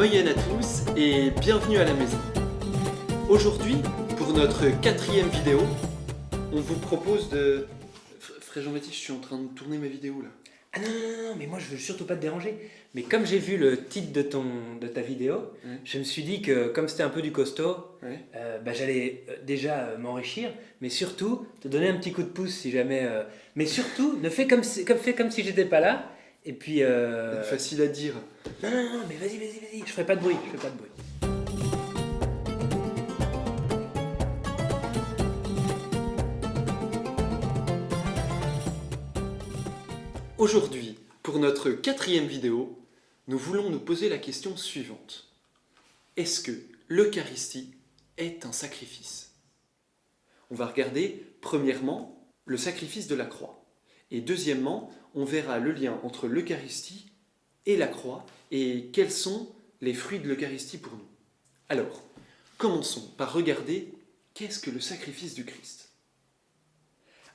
Moyenne à tous et bienvenue à la maison. Aujourd'hui, pour notre 4e vidéo, on vous propose de... Frère Jean-Baptiste, je suis en train de tourner ma vidéo là. Ah non, mais moi je veux surtout pas te déranger. Mais comme j'ai vu le titre de ta vidéo, je me suis dit que comme c'était un peu du costaud, j'allais déjà m'enrichir, mais surtout te donner un petit coup de pouce si jamais. Mais surtout, ne fais fais comme si j'étais pas là. Et puis. Facile à dire. Non, mais vas-y, je ferai pas de bruit, Aujourd'hui, pour notre 4e vidéo, nous voulons nous poser la question suivante. Est-ce que l'Eucharistie est un sacrifice? On va regarder, premièrement, le sacrifice de la croix. Et deuxièmement, on verra le lien entre l'Eucharistie et la croix et quels sont les fruits de l'Eucharistie pour nous. Alors, commençons par regarder qu'est-ce que le sacrifice du Christ.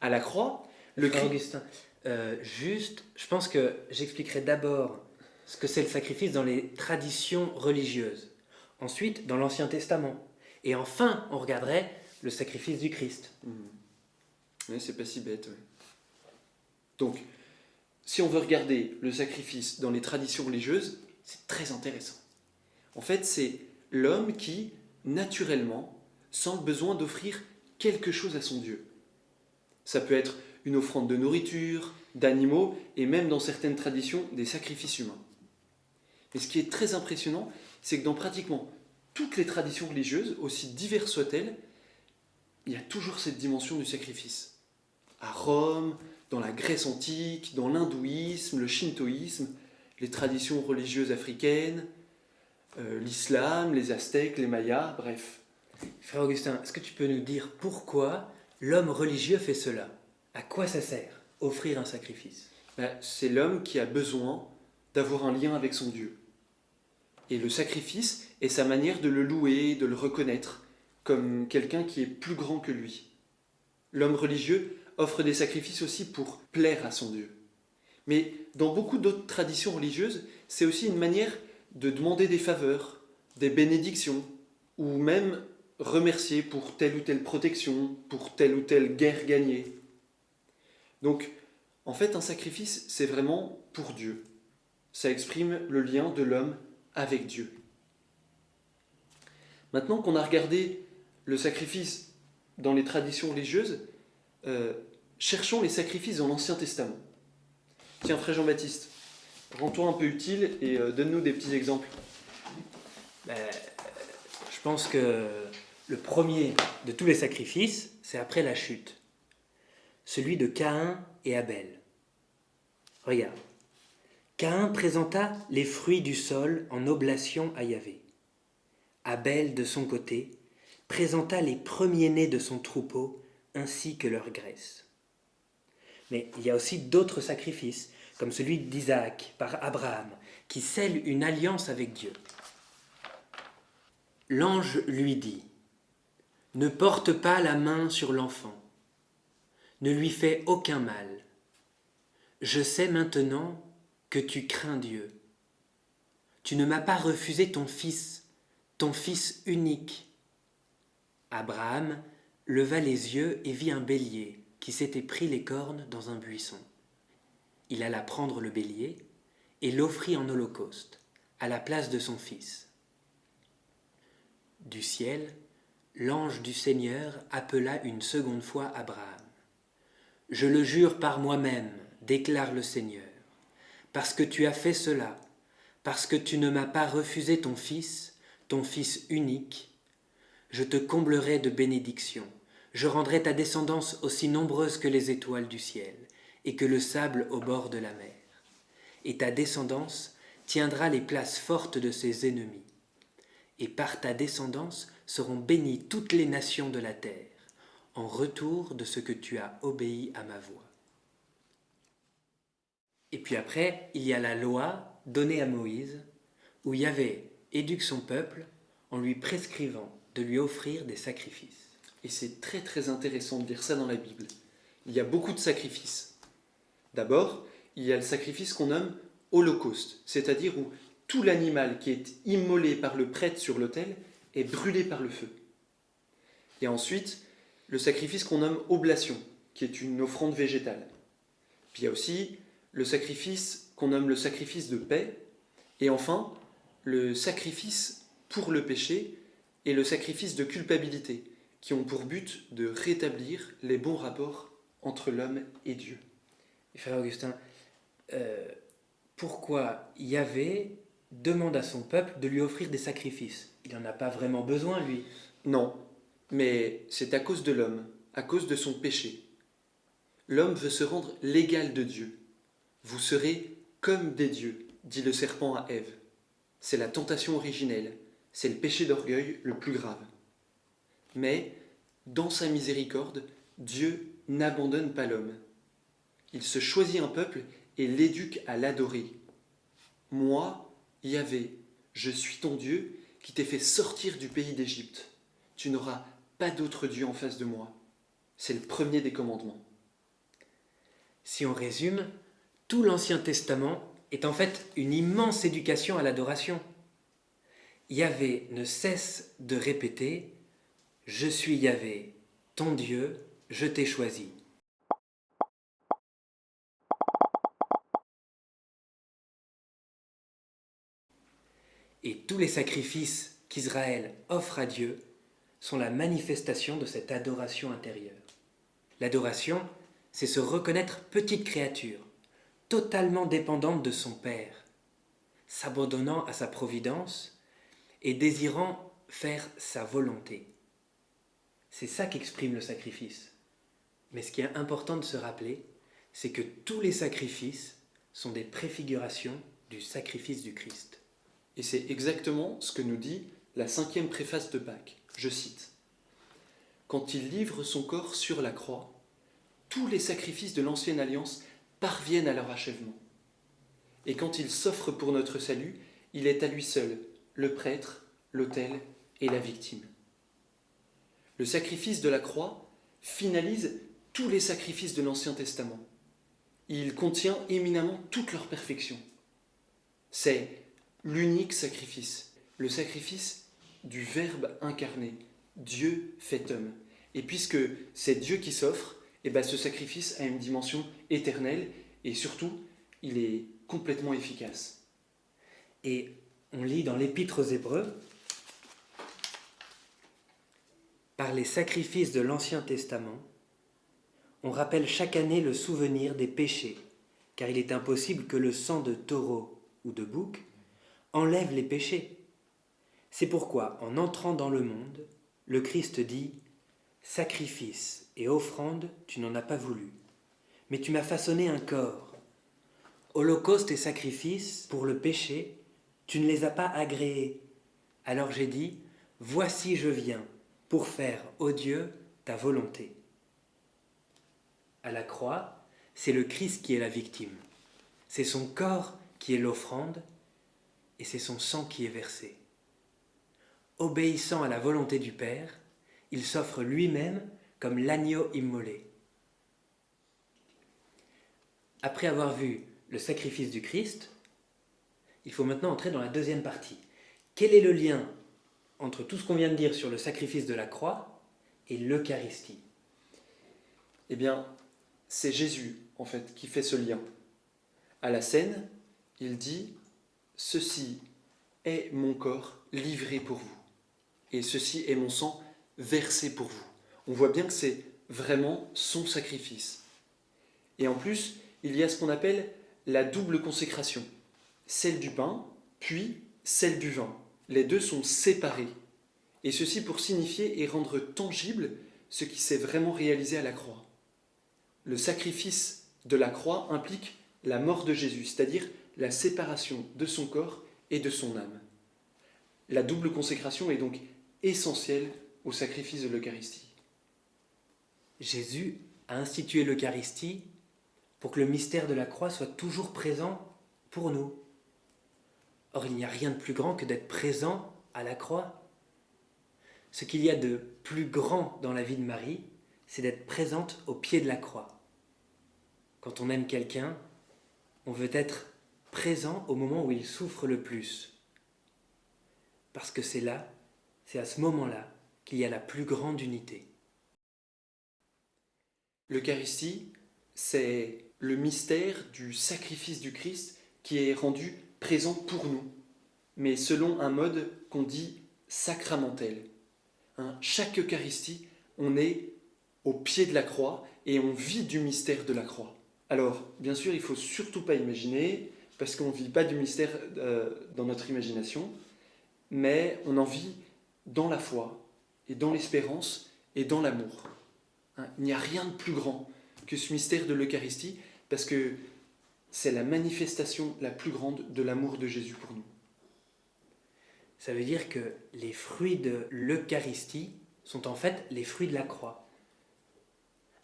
À la croix, le Frère Christ... Augustin, je pense que j'expliquerai d'abord ce que c'est le sacrifice dans les traditions religieuses, ensuite dans l'Ancien Testament, et enfin on regarderait le sacrifice du Christ. Oui, c'est pas si bête. Ouais. Donc, si on veut regarder le sacrifice dans les traditions religieuses, c'est très intéressant. En fait, c'est l'homme qui, naturellement, sent le besoin d'offrir quelque chose à son Dieu. Ça peut être une offrande de nourriture, d'animaux, et même dans certaines traditions, des sacrifices humains. Mais ce qui est très impressionnant, c'est que dans pratiquement toutes les traditions religieuses, aussi diverses soient-elles, il y a toujours cette dimension du sacrifice. À Rome, dans la Grèce antique, dans l'hindouisme, le shintoïsme, les traditions religieuses africaines, l'islam, les aztèques, les mayas, bref. Frère Augustin, est-ce que tu peux nous dire pourquoi l'homme religieux fait cela? À quoi ça sert, offrir un sacrifice? C'est l'homme qui a besoin d'avoir un lien avec son Dieu. Et le sacrifice est sa manière de le louer, de le reconnaître comme quelqu'un qui est plus grand que lui. L'homme religieux offre des sacrifices aussi pour plaire à son Dieu. Mais dans beaucoup d'autres traditions religieuses, c'est aussi une manière de demander des faveurs, des bénédictions, ou même remercier pour telle ou telle protection, pour telle ou telle guerre gagnée. Donc, en fait, un sacrifice, c'est vraiment pour Dieu. Ça exprime le lien de l'homme avec Dieu. Maintenant qu'on a regardé le sacrifice dans les traditions religieuses, cherchons les sacrifices dans l'Ancien Testament. Tiens, frère Jean-Baptiste, rends-toi un peu utile et donne-nous des petits exemples. Je pense que le premier de tous les sacrifices, c'est après la chute. Celui de Caïn et Abel. Regarde. Caïn présenta les fruits du sol en oblation à Yahvé. Abel, de son côté, présenta les premiers-nés de son troupeau ainsi que leur graisse. Mais il y a aussi d'autres sacrifices, comme celui d'Isaac par Abraham, qui scelle une alliance avec Dieu. L'ange lui dit : « Ne porte pas la main sur l'enfant, ne lui fais aucun mal. Je sais maintenant que tu crains Dieu. Tu ne m'as pas refusé ton fils unique. » Abraham leva les yeux et vit un bélier qui s'était pris les cornes dans un buisson. Il alla prendre le bélier et l'offrit en holocauste, à la place de son fils. Du ciel, l'ange du Seigneur appela une seconde fois Abraham. « Je le jure par moi-même, déclare le Seigneur, parce que tu as fait cela, parce que tu ne m'as pas refusé ton fils unique, je te comblerai de bénédictions, je rendrai ta descendance aussi nombreuse que les étoiles du ciel et que le sable au bord de la mer. Et ta descendance tiendra les places fortes de ses ennemis. Et par ta descendance seront bénies toutes les nations de la terre, en retour de ce que tu as obéi à ma voix. » Et puis après, il y a la loi donnée à Moïse, où Yahvé éduque son peuple en lui prescrivant de lui offrir des sacrifices. Et c'est très très intéressant de lire ça dans la Bible. Il y a beaucoup de sacrifices. D'abord, il y a le sacrifice qu'on nomme holocauste, c'est-à-dire où tout l'animal qui est immolé par le prêtre sur l'autel est brûlé par le feu. Et ensuite, le sacrifice qu'on nomme oblation, qui est une offrande végétale. Puis il y a aussi le sacrifice qu'on nomme le sacrifice de paix, et enfin, le sacrifice pour le péché et le sacrifice de culpabilité, qui ont pour but de rétablir les bons rapports entre l'homme et Dieu. Frère Augustin, pourquoi Yahvé demande à son peuple de lui offrir des sacrifices? Il n'en a pas vraiment besoin, lui. Non, mais c'est à cause de l'homme, à cause de son péché. L'homme veut se rendre l'égal de Dieu. Vous serez comme des dieux, dit le serpent à Ève. C'est la tentation originelle, c'est le péché d'orgueil le plus grave. Mais, dans sa miséricorde, Dieu n'abandonne pas l'homme. Il se choisit un peuple et l'éduque à l'adorer. Moi, Yahvé, je suis ton Dieu qui t'ai fait sortir du pays d'Égypte. Tu n'auras pas d'autre Dieu en face de moi. C'est le premier des commandements. Si on résume, tout l'Ancien Testament est en fait une immense éducation à l'adoration. Yahvé ne cesse de répéter « Je suis Yahvé, ton Dieu, je t'ai choisi ». Et tous les sacrifices qu'Israël offre à Dieu sont la manifestation de cette adoration intérieure. L'adoration, c'est se reconnaître petite créature, totalement dépendante de son Père, s'abandonnant à sa providence et désirant faire sa volonté. C'est ça qu'exprime le sacrifice. Mais ce qui est important de se rappeler, c'est que tous les sacrifices sont des préfigurations du sacrifice du Christ. Et c'est exactement ce que nous dit la 5e préface de Pâques. Je cite : « Quand il livre son corps sur la croix, tous les sacrifices de l'ancienne alliance parviennent à leur achèvement. Et quand il s'offre pour notre salut, il est à lui seul le prêtre, l'autel et la victime. Le sacrifice de la croix finalise tous les sacrifices de l'Ancien Testament. Il contient éminemment toute leur perfection. C'est l'unique sacrifice, le sacrifice du Verbe incarné, Dieu fait homme. Et puisque c'est Dieu qui s'offre, ce sacrifice a une dimension éternelle et surtout, il est complètement efficace. Et on lit dans l'Épître aux Hébreux, par les sacrifices de l'Ancien Testament, on rappelle chaque année le souvenir des péchés, car il est impossible que le sang de taureau ou de bouc enlève les péchés. C'est pourquoi, en entrant dans le monde, le Christ dit « Sacrifice et offrande, tu n'en as pas voulu, mais tu m'as façonné un corps. Holocauste et sacrifice pour le péché, tu ne les as pas agréés. Alors j'ai dit « Voici je viens pour faire, ô Dieu, ta volonté. » À la croix, c'est le Christ qui est la victime. C'est son corps qui est l'offrande et c'est son sang qui est versé. Obéissant à la volonté du Père, il s'offre lui-même comme l'agneau immolé. Après avoir vu le sacrifice du Christ, il faut maintenant entrer dans la deuxième partie. Quel est le lien entre tout ce qu'on vient de dire sur le sacrifice de la croix et l'Eucharistie? Eh bien, c'est Jésus, en fait, qui fait ce lien. À la scène, il dit « Ceci est mon corps livré pour vous, et ceci est mon sang versé pour vous. » On voit bien que c'est vraiment son sacrifice. Et en plus, il y a ce qu'on appelle la double consécration. Celle du pain, puis celle du vin. Les deux sont séparés. Et ceci pour signifier et rendre tangible ce qui s'est vraiment réalisé à la croix. Le sacrifice de la croix implique la mort de Jésus, c'est-à-dire la séparation de son corps et de son âme. La double consécration est donc essentielle au sacrifice de l'Eucharistie. Jésus a institué l'Eucharistie pour que le mystère de la croix soit toujours présent pour nous. Or, il n'y a rien de plus grand que d'être présent à la croix. Ce qu'il y a de plus grand dans la vie de Marie, c'est d'être présente au pied de la croix. Quand on aime quelqu'un, on veut être présent au moment où il souffre le plus. Parce que c'est à ce moment-là, qu'il y a la plus grande unité. L'Eucharistie, c'est le mystère du sacrifice du Christ qui est rendu présent pour nous, mais selon un mode qu'on dit sacramentel. Chaque Eucharistie, on est au pied de la croix et on vit du mystère de la croix. Alors, bien sûr, il ne faut surtout pas imaginer, parce qu'on ne vit pas du mystère dans notre imagination, mais on en vit dans la foi, et dans l'espérance, et dans l'amour. Il n'y a rien de plus grand que ce mystère de l'Eucharistie, parce que c'est la manifestation la plus grande de l'amour de Jésus pour nous. Ça veut dire que les fruits de l'Eucharistie sont en fait les fruits de la croix.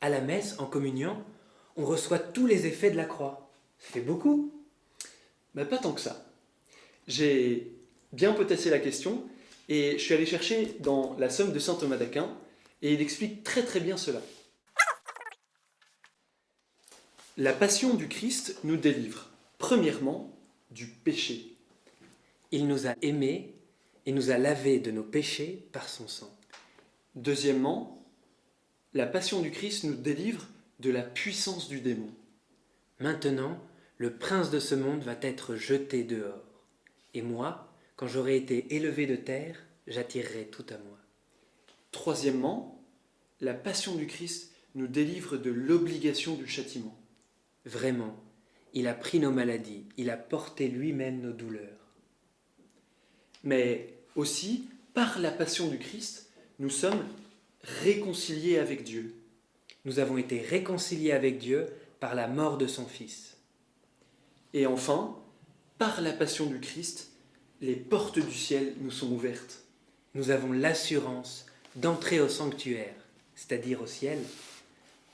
À la messe, en communion, on reçoit tous les effets de la croix. Ça fait beaucoup. Mais pas tant que ça. J'ai bien potassé la question et je suis allé chercher dans la Somme de saint Thomas d'Aquin et il explique très très bien cela. La passion du Christ nous délivre, premièrement, du péché. Il nous a aimés et nous a lavés de nos péchés par son sang. Deuxièmement, la passion du Christ nous délivre de la puissance du démon. Maintenant, le prince de ce monde va être jeté dehors. Et moi, quand j'aurai été élevé de terre, j'attirerai tout à moi. Troisièmement, la passion du Christ nous délivre de l'obligation du châtiment. Vraiment, il a pris nos maladies, il a porté lui-même nos douleurs. Mais aussi, par la passion du Christ, nous sommes réconciliés avec Dieu. Nous avons été réconciliés avec Dieu par la mort de son Fils. Et enfin, par la passion du Christ, les portes du ciel nous sont ouvertes. Nous avons l'assurance d'entrer au sanctuaire, c'est-à-dire au ciel,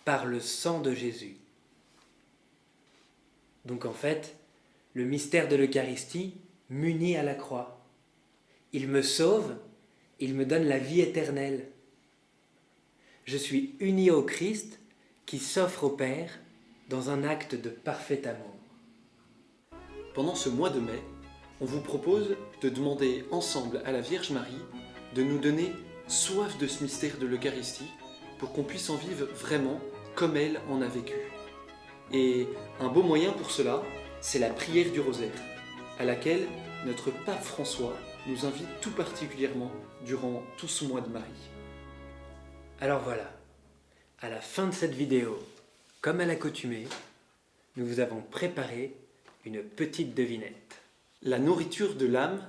par le sang de Jésus. Donc en fait, le mystère de l'Eucharistie m'unit à la croix. Il me sauve, il me donne la vie éternelle. Je suis uni au Christ qui s'offre au Père dans un acte de parfait amour. Pendant ce mois de mai, on vous propose de demander ensemble à la Vierge Marie de nous donner soif de ce mystère de l'Eucharistie pour qu'on puisse en vivre vraiment comme elle en a vécu. Et un beau moyen pour cela, c'est la prière du rosaire, à laquelle notre pape François nous invite tout particulièrement durant tout ce mois de Marie. Alors voilà, à la fin de cette vidéo, comme à l'accoutumée, nous vous avons préparé une petite devinette. La nourriture de l'âme,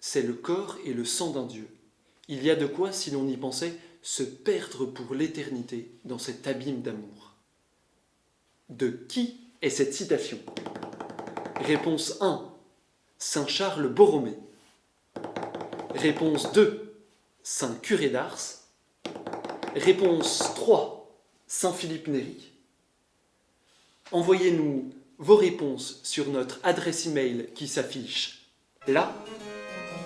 c'est le corps et le sang d'un Dieu. Il y a de quoi, si l'on y pensait, se perdre pour l'éternité dans cet abîme d'amour. De qui est cette citation? Réponse 1, Saint Charles Borromée. Réponse 2, Saint Curé d'Ars. Réponse 3, Saint Philippe Néri. Envoyez-nous vos réponses sur notre adresse email qui s'affiche là.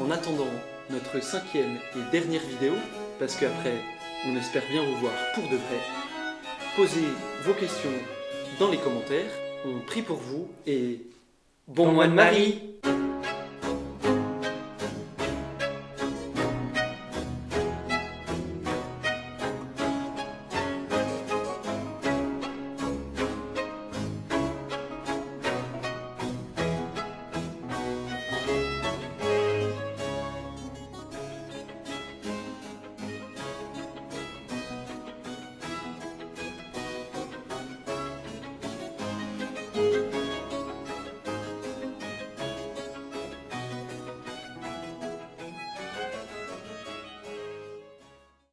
En attendant notre 5e et dernière vidéo, parce qu'après, on espère bien vous voir pour de vrai, posez vos questions dans les commentaires. On prie pour vous et bon mois de Marie!